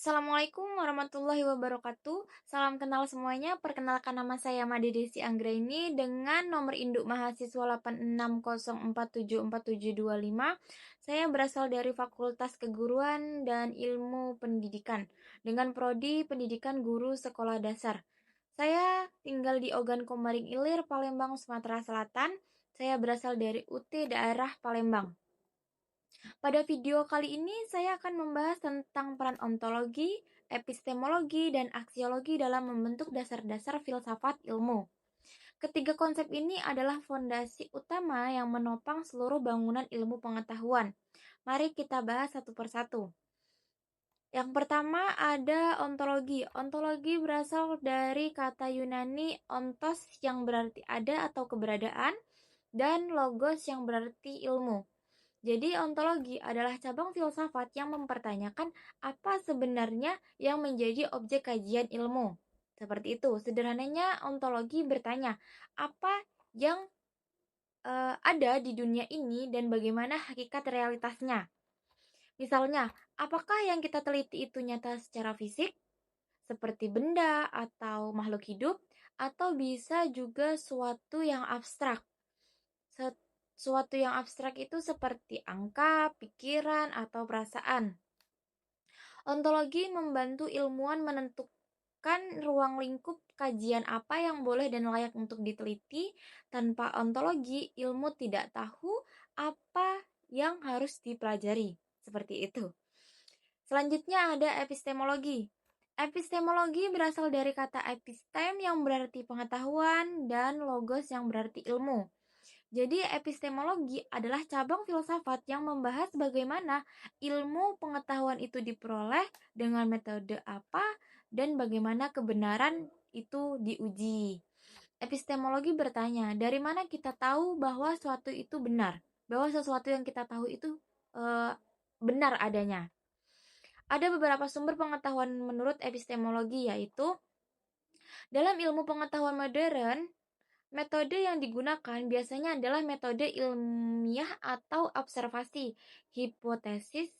Assalamualaikum warahmatullahi wabarakatuh. Salam kenal semuanya. Perkenalkan nama saya Made Desi Anggraini dengan nomor induk mahasiswa 8604747725. Saya berasal dari Fakultas Keguruan dan Ilmu Pendidikan dengan prodi Pendidikan Guru Sekolah Dasar. Saya tinggal di Ogan Komering Ilir, Palembang, Sumatera Selatan. Saya berasal dari UT daerah Palembang. Pada video kali ini saya akan membahas tentang peran ontologi, epistemologi, dan aksiologi dalam membentuk dasar-dasar filsafat ilmu. Ketiga konsep ini adalah fondasi utama yang menopang seluruh bangunan ilmu pengetahuan. Mari kita bahas satu persatu. Yang pertama ada ontologi. Ontologi berasal dari kata Yunani ontos yang berarti ada atau keberadaan, dan logos yang berarti ilmu. Jadi ontologi adalah cabang filsafat yang mempertanyakan apa sebenarnya yang menjadi objek kajian ilmu. Seperti itu, sederhananya ontologi bertanya apa yang ada di dunia ini dan bagaimana hakikat realitasnya. Misalnya, apakah yang kita teliti itu nyata secara fisik, seperti benda atau makhluk hidup, atau bisa juga suatu yang abstrak. Suatu yang abstrak itu seperti angka, pikiran, atau perasaan. Ontologi membantu ilmuwan menentukan ruang lingkup kajian apa yang boleh dan layak untuk diteliti. Tanpa ontologi, ilmu tidak tahu apa yang harus dipelajari. Seperti itu. Selanjutnya ada epistemologi. Epistemologi berasal dari kata epistem yang berarti pengetahuan dan logos yang berarti ilmu. Jadi epistemologi adalah cabang filsafat yang membahas bagaimana ilmu pengetahuan itu diperoleh, dengan metode apa, dan bagaimana kebenaran itu diuji. Epistemologi bertanya, dari mana kita tahu bahwa suatu itu benar? Bahwa sesuatu yang kita tahu itu benar adanya. Ada beberapa sumber pengetahuan menurut epistemologi, yaitu dalam ilmu pengetahuan modern, metode yang digunakan biasanya adalah metode ilmiah atau observasi, hipotesis,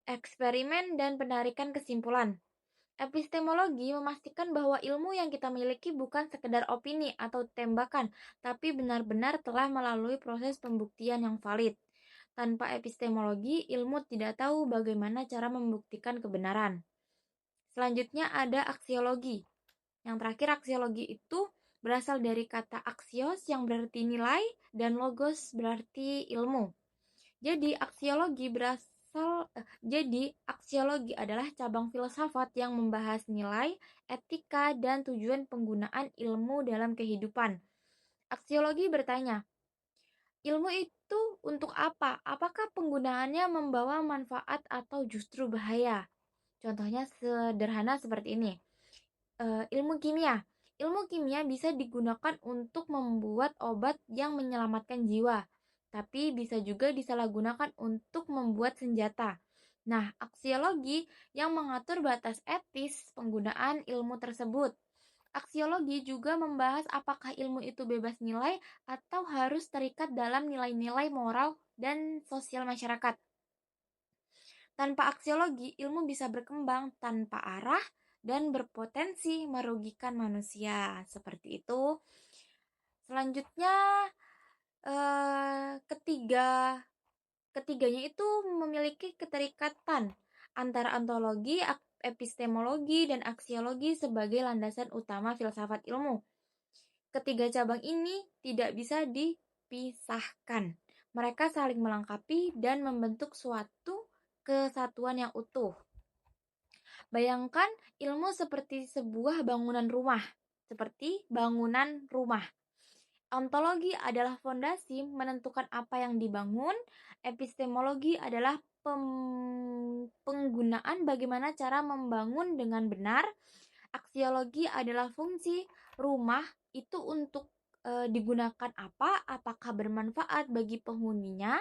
eksperimen, dan penarikan kesimpulan. Epistemologi memastikan bahwa ilmu yang kita miliki bukan sekedar opini atau tembakan, tapi benar-benar telah melalui proses pembuktian yang valid. Tanpa epistemologi, ilmu tidak tahu bagaimana cara membuktikan kebenaran. Selanjutnya ada aksiologi. Yang terakhir, aksiologi itu berasal dari kata aksios yang berarti nilai dan logos berarti ilmu. Jadi aksiologi adalah cabang filsafat yang membahas nilai, etika, dan tujuan penggunaan ilmu dalam kehidupan. Aksiologi bertanya, ilmu itu untuk apa? Apakah penggunaannya membawa manfaat atau justru bahaya? Contohnya sederhana seperti ini. Ilmu kimia. Ilmu kimia bisa digunakan untuk membuat obat yang menyelamatkan jiwa, tapi bisa juga disalahgunakan untuk membuat senjata. Nah, aksiologi yang mengatur batas etis penggunaan ilmu tersebut. Aksiologi juga membahas apakah ilmu itu bebas nilai atau harus terikat dalam nilai-nilai moral dan sosial masyarakat. Tanpa aksiologi, ilmu bisa berkembang tanpa arah dan berpotensi merugikan manusia. Seperti itu. Selanjutnya, ketiganya itu memiliki keterikatan antara ontologi, epistemologi, dan aksiologi sebagai landasan utama filsafat ilmu. Ketiga cabang ini tidak bisa dipisahkan. Mereka saling melengkapi dan membentuk suatu kesatuan yang utuh. Bayangkan ilmu seperti sebuah bangunan rumah. Ontologi adalah fondasi menentukan apa yang dibangun. Epistemologi adalah penggunaan bagaimana cara membangun dengan benar. Aksiologi adalah fungsi rumah itu untuk digunakan apa, apakah bermanfaat bagi penghuninya.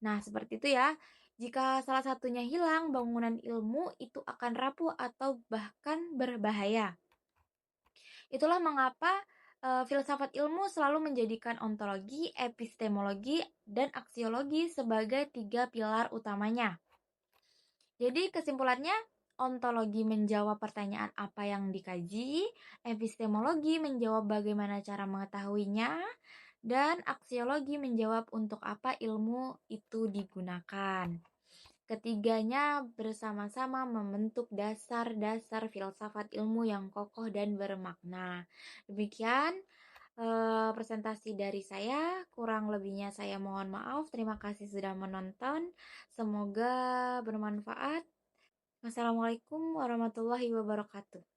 Nah, seperti itu ya. Jika salah satunya hilang, bangunan ilmu itu akan rapuh atau bahkan berbahaya. Itulah mengapa filsafat ilmu selalu menjadikan ontologi, epistemologi, dan aksiologi sebagai 3 pilar utamanya. Jadi kesimpulannya, ontologi menjawab pertanyaan apa yang dikaji, epistemologi menjawab bagaimana cara mengetahuinya, dan aksiologi menjawab untuk apa ilmu itu digunakan. Ketiganya bersama-sama membentuk dasar-dasar filsafat ilmu yang kokoh dan bermakna. Demikian presentasi dari saya. Kurang lebihnya saya mohon maaf. Terima kasih sudah menonton. Semoga bermanfaat. Wassalamualaikum warahmatullahi wabarakatuh.